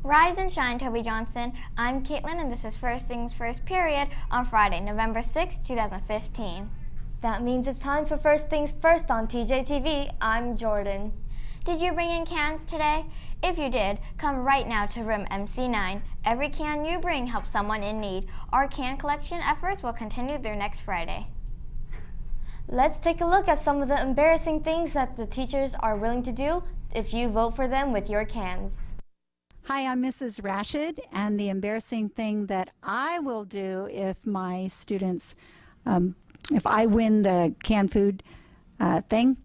Rise and shine, Toby Johnson. I'm Caitlin, and this is First Things First period on Friday, November 6, 2015. That means it's time for First Things First on TJTV. I'm Jordan. Did you bring in cans today? If you did, come right now to room MC9. Every can you bring helps someone in need. Our can collection efforts will continue through next Friday. Let's take a look at some of the embarrassing things that the teachers are willing to do if you vote for them with your cans. Hi, I'm Mrs. Rashid, and the embarrassing thing that I will do if my students, if I win the canned food thing,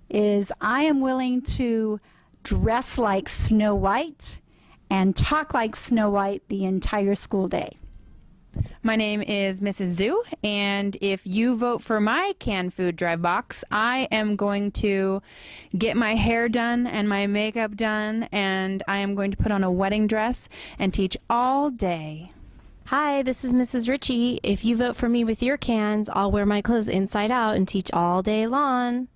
is I am willing to dress like Snow White and talk like Snow White the entire school day. My name is Mrs. Zhu, and if you vote for my canned food drive box, I am going to get my hair done and my makeup done, and I am going to put on a wedding dress and teach all day. Hi, this is Mrs. Ritchie. If you vote for me with your cans, I'll wear my clothes inside out and teach all day long.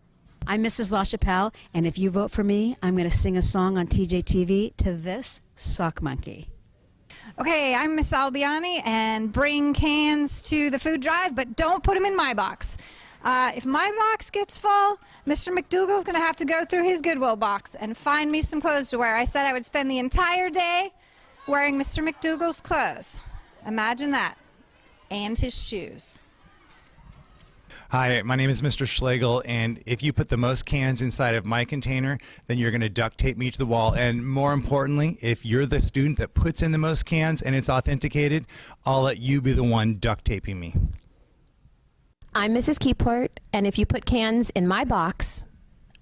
I'm Mrs. LaChapelle, and if you vote for me, I'm going to sing a song on TJTV to this sock monkey. Okay, I'm Miss Albiani, and bring cans to the food drive, but don't put them in my box. If my box gets full, Mr. McDougal's going to have to go through his Goodwill box and find me some clothes to wear. I said I would spend the entire day wearing Mr. McDougal's clothes. Imagine that. And his shoes. Hi, my name is Mr. Schlegel, and if you put the most cans inside of my container, then you're going to duct tape me to the wall. And more importantly, if you're the student that puts in the most cans and it's authenticated, I'll let you be the one duct taping me. I'm Mrs. Keyport, and if you put cans in my box,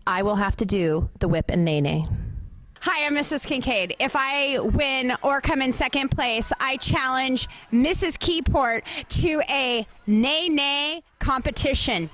I will have to do the whip and nay-nay. Hi, I'm Mrs. Kincaid. If I win or come in second place, I challenge Mrs. Keyport to a nay-nay competition.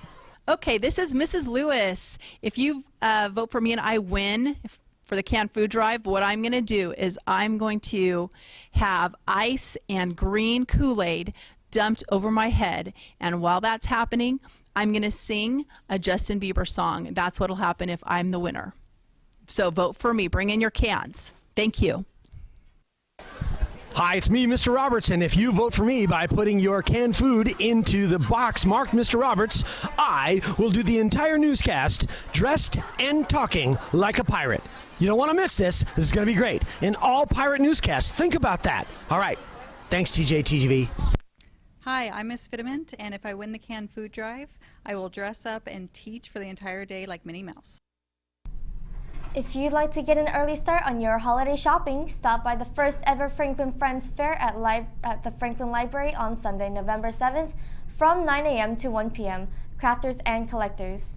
Okay, this is Mrs. Lewis. If you vote for me and I win for the canned food drive, what I'm going to do is I'm going to have ice and green Kool-Aid dumped over my head, and while that's happening, I'm going to sing a Justin Bieber song. That's what will happen if I'm the winner. So vote for me. Bring in your cans. Thank you. Hi, it's me, Mr. Roberts, and if you vote for me by putting your canned food into the box marked Mr. Roberts, I will do the entire newscast dressed and talking like a pirate. You don't want to miss this. This is going to be great. An all-pirate newscast. Think about that. All right. Thanks, TJTV. Hi, I'm Miss Fitament, and if I win the canned food drive, I will dress up and teach for the entire day like Minnie Mouse. If you'd like to get an early start on your holiday shopping, stop by the first ever Franklin Friends Fair at the Franklin Library on Sunday, November 7th from 9 a.m. to 1 p.m. Crafters and collectors.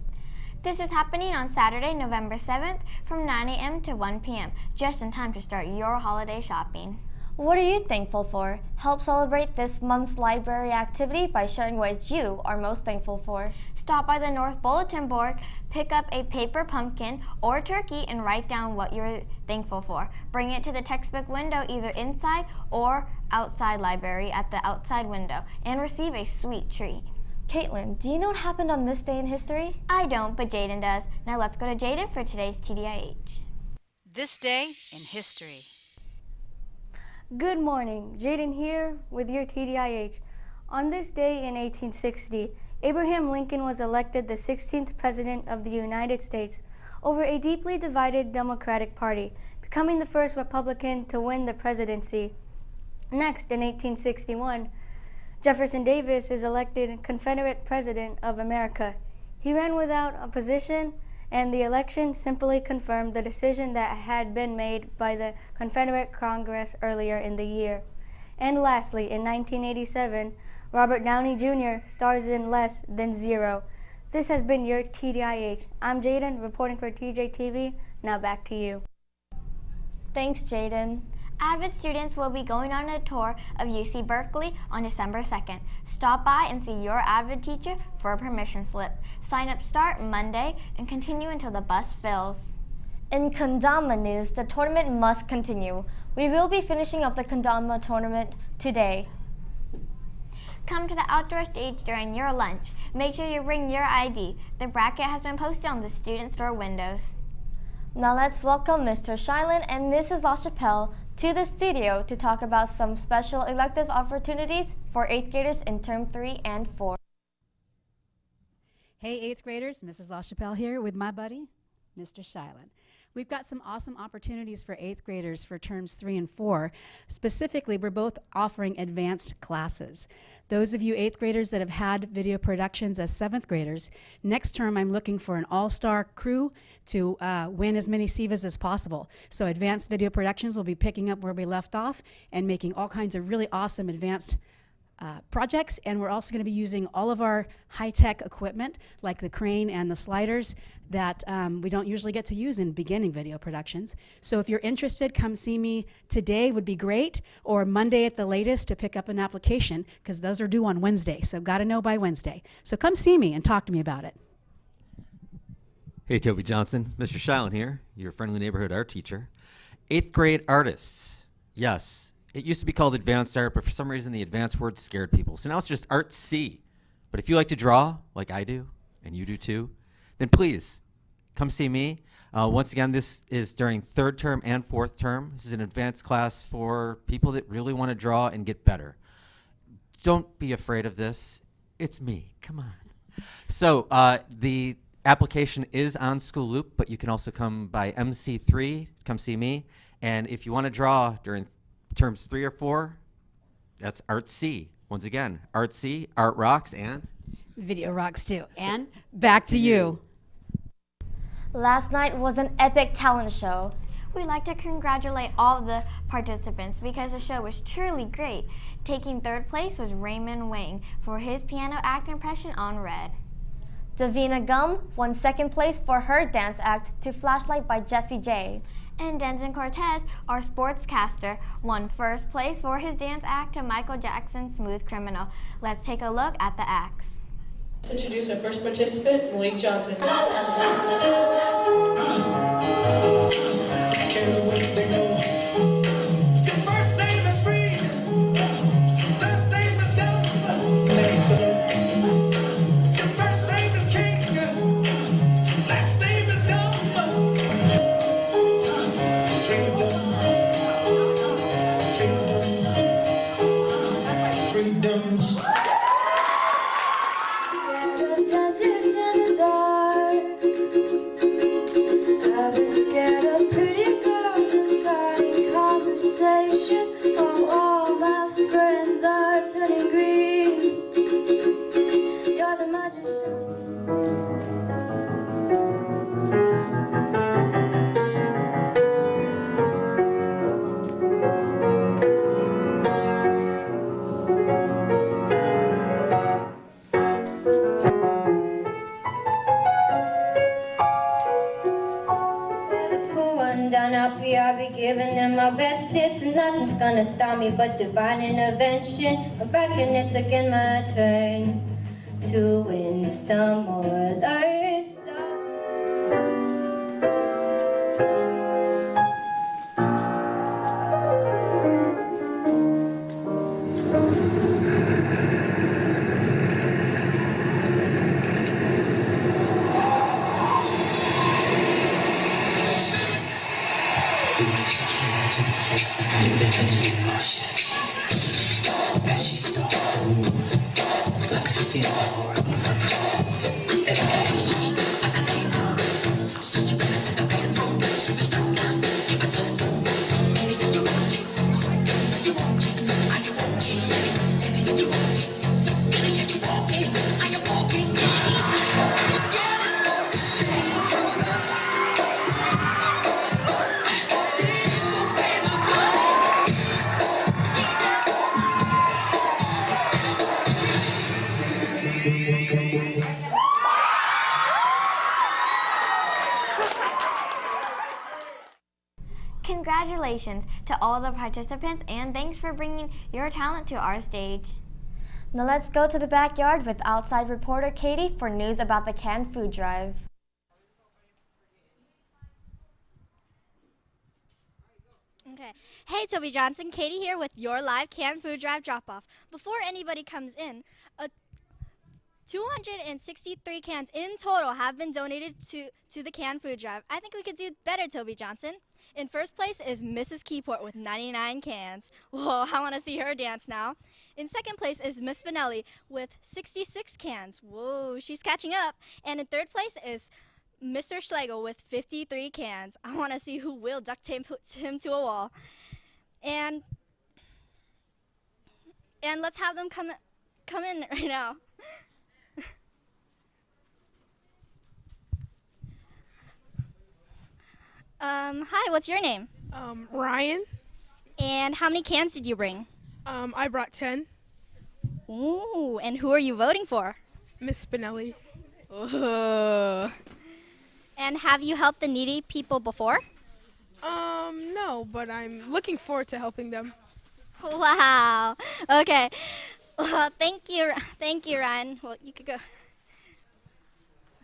This is happening on Saturday, November 7th from 9 a.m. to 1 p.m., just in time to start your holiday shopping. What are you thankful for? Help celebrate this month's library activity by sharing what you are most thankful for. Stop by the North Bulletin Board, pick up a paper pumpkin or turkey, and write down what you're thankful for. Bring it to the textbook window either inside or outside library at the outside window and receive a sweet treat. Caitlin, do you know what happened on this day in history? I don't, but Jaden does. Now let's go to Jaden for today's TDIH. This day in history. Good morning, Jaden here with your TDIH. On this day in 1860, Abraham Lincoln was elected the 16th President of the United States over a deeply divided Democratic Party, becoming the first Republican to win the presidency. Next, in 1861, Jefferson Davis is elected Confederate President of America. He ran without opposition, and the election simply confirmed the decision that had been made by the Confederate Congress earlier in the year. And lastly, in 1987, Robert Downey Jr. stars in Less Than Zero. This has been your TDIH. I'm Jaden, reporting for TJTV. Now back to you. Thanks, Jaden. Avid students will be going on a tour of UC Berkeley on December 2nd. Stop by and see your Avid teacher for a permission slip. Sign-up start Monday and continue until the bus fills. In Kendama news, the tournament must continue. We will be finishing up the Kendama tournament today. Come to the outdoor stage during your lunch. Make sure you bring your ID. The bracket has been posted on the student store windows. Now let's welcome Mr. Shylin and Mrs. LaChapelle to the studio to talk about some special elective opportunities for 8th graders in Term 3 and 4. Hey, 8th graders, Mrs. LaChapelle here with my buddy, Mr. Shilan. We've got some awesome opportunities for 8th graders for terms 3 and 4. Specifically, we're both offering advanced classes. Those of you 8th graders that have had video productions as 7th graders, next term I'm looking for an all-star crew to win as many SIVAs as possible. So advanced video productions will be picking up where we left off and making all kinds of really awesome advanced projects, and we're also going to be using all of our high-tech equipment like the crane and the sliders that we don't usually get to use in beginning video productions. So if you're interested, come see me today would be great, or Monday at the latest to pick up an application, because those are due on Wednesday, so got to know by Wednesday. So come see me and talk to me about it. Hey, Toby Johnson, Mr. Shilan here, your friendly neighborhood art teacher. 8th grade artists, yes. It used to be called advanced art, but for some reason the advanced word scared people. So now it's just Art C. But if you like to draw, like I do, and you do too, then please come see me. Once again, this is during 3rd term and 4th term. This is an advanced class for people that really want to draw and get better. Don't be afraid of this. It's me. Come on. So the application is on School Loop, but you can also come by MC3, come see me. And if you want to draw during terms 3 or 4, that's Art C. Once again, Art C, Art Rocks, and Video rocks too. And back to you. Last night was an epic talent show. We'd like to congratulate all the participants because the show was truly great. Taking 3rd place was Raymond Wing for his piano act impression on Red. Davina Gum won 2nd place for her dance act to Flashlight by Jessie J. And Denson Cortez, our sportscaster, won 1st place for his dance act to Michael Jackson's Smooth Criminal. Let's take a look at the acts. Let's introduce our first participant, Malik Johnson. Giving them my bestest, and nothing's gonna stop me but divine intervention. I reckon it's again my turn to win some or learn some. Congratulations to all the participants, and thanks for bringing your talent to our stage. Now let's go to the backyard with outside reporter Katie for news about the canned food drive. Okay. Hey, Toby Johnson, Katie here with your live canned food drive drop-off. Before anybody comes in, 263 cans in total have been donated to the canned food drive. I think we could do better, Toby Johnson. In first place is Mrs. Keyport with 99 cans. Whoa, I want to see her dance now. In second place is Miss Spinelli with 66 cans. Whoa, she's catching up. And in third place is Mr. Schlegel with 53 cans. I want to see who will duct tape him to a wall. And let's have them come in right now. Hi, what's your name? Ryan. And how many cans did you bring? I brought 10. Ooh, and who are you voting for? Miss Spinelli. Ooh. And have you helped the needy people before? No, but I'm looking forward to helping them. Wow. Okay. Well, thank you, Ryan. Well, you could go.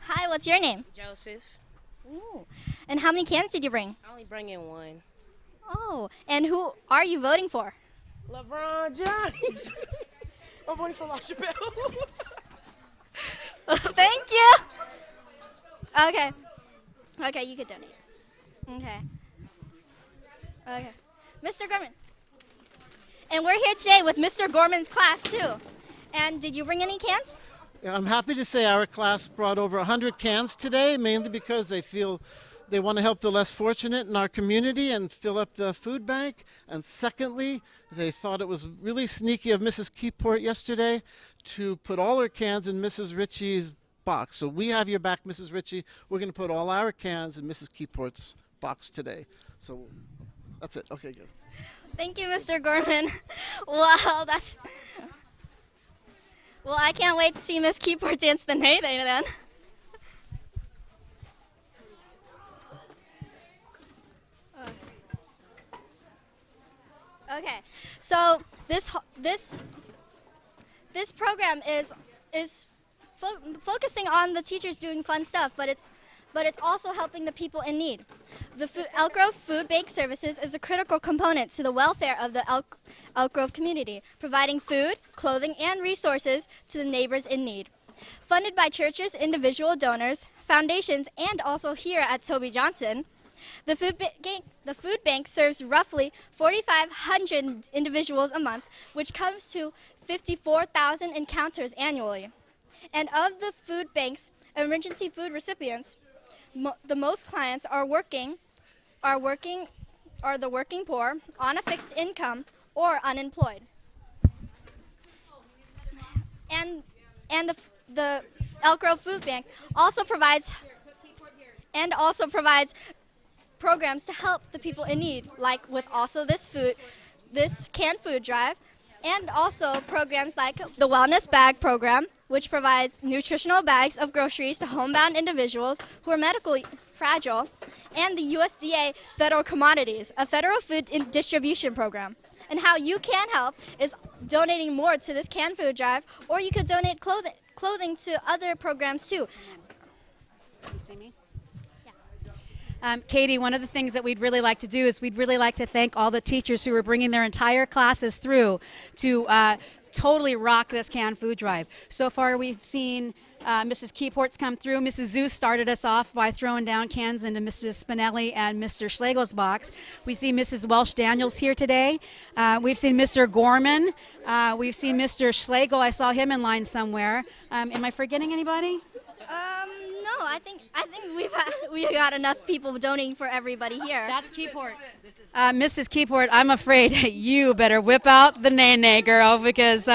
Hi, what's your name? Joseph. Ooh. And how many cans did you bring? I only bring in one. Oh, and who are you voting for? LeBron James. I'm voting for LaChapelle. Thank you. Okay. Okay, you could donate. Okay. Okay. Mr. Gorman. And we're here today with Mr. Gorman's class, too. And did you bring any cans? Yeah, I'm happy to say our class brought over 100 cans today, mainly because they feel they want to help the less fortunate in our community and fill up the food bank. And secondly, they thought it was really sneaky of Mrs. Keyport yesterday to put all her cans in Mrs. Ritchie's box. So we have your back, Mrs. Ritchie. We're going to put all our cans in Mrs. Keyport's box today. So that's it. Okay, good. Thank you, Mr. Gorman. Wow, that's... Well, I can't wait to see Miss Keyport dance the Nay Nay then. Okay, so this program is focusing on the teachers doing fun stuff, but it's also helping the people in need. The Elk Grove Food Bank Services is a critical component to the welfare of the Elk Grove community, providing food, clothing, and resources to the neighbors in need. Funded by churches, individual donors, foundations, and also here at Toby Johnson, the food bank serves roughly 4,500 individuals a month, which comes to 54,000 encounters annually. And of the food bank's emergency food recipients, the most clients are the working poor, on a fixed income, or unemployed. And the Elk Grove Food Bank also provides programs to help the people in need, like with also this canned food drive, and also programs like the Wellness Bag Program, which provides nutritional bags of groceries to homebound individuals who are medically fragile, and the USDA Federal Commodities, a federal food distribution program. And how you can help is donating more to this canned food drive, or you could donate clothing to other programs too. You see me? Katie, one of the things that we'd really like to do is we'd really like to thank all the teachers who are bringing their entire classes through to totally rock this canned food drive. So far we've seen Mrs. Keyport's come through. Mrs. Zeus started us off by throwing down cans into Mrs. Spinelli and Mr. Schlegel's box. We see Mrs. Welsh-Daniels here today. We've seen Mr. Gorman. We've seen Mr. Schlegel. I saw him in line somewhere. Am I forgetting anybody? No, I think we got enough people donating for everybody here. That's Keyport. Mrs. Keyport, I'm afraid you better whip out the Nay Nay, girl, because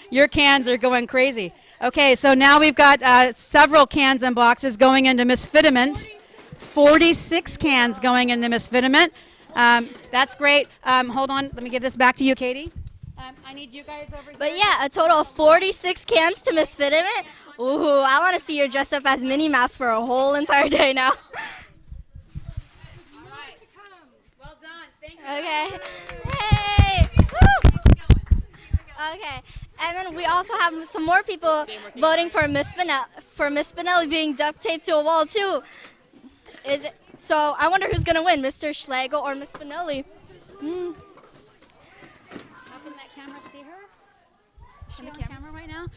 your cans are going crazy. Okay, so now we've got several cans and boxes going into Miss Fitiment. 46 cans going into Miss Fitiment. That's great. Hold on, let me give this back to you, Katie. I need you guys over here. But yeah, a total of 46 cans to Miss Fitiment. Ooh, I want to see her dressed up as Minnie Mouse for a whole entire day now. All right. Well done. Thank you. Okay. Hey. Woo. Okay. And then we also have some more people voting for Miss Spinelli being duct taped to a wall too. So I wonder who's gonna win, Mr. Schlegel or Miss Spinelli? How can that camera see her? Is she on camera? right now.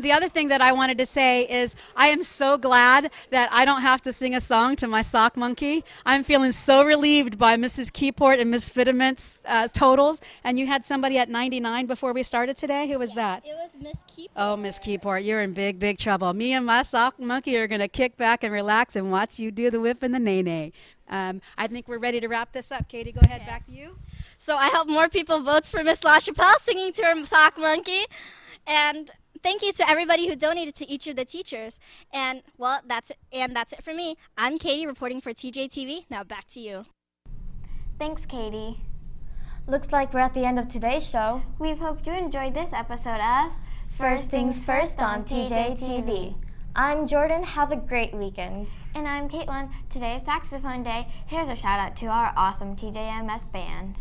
The other thing that I wanted to say is I am so glad that I don't have to sing a song to my sock monkey. I'm feeling so relieved by Mrs. Keyport and Miss Fittiment's totals. And you had somebody at 99 before we started today. Who was that? It was Miss Keyport. Oh, Miss Keyport, you're in big, big trouble. Me and my sock monkey are going to kick back and relax and watch you do the whip and the nay-nay. I think we're ready to wrap this up. Katie, go ahead. Back to you. So I hope more people votes for Miss LaChapelle singing to her sock monkey. And thank you to everybody who donated to each of the teachers. And well, that's it for me. I'm Katie reporting for TJTV. Now back to you. Thanks, Katie. Looks like we're at the end of today's show. We hope you enjoyed this episode of First Things First on TJTV. I'm Jordan. Have a great weekend. And I'm Caitlin. Today is Saxophone Day. Here's a shout out to our awesome TJMS band.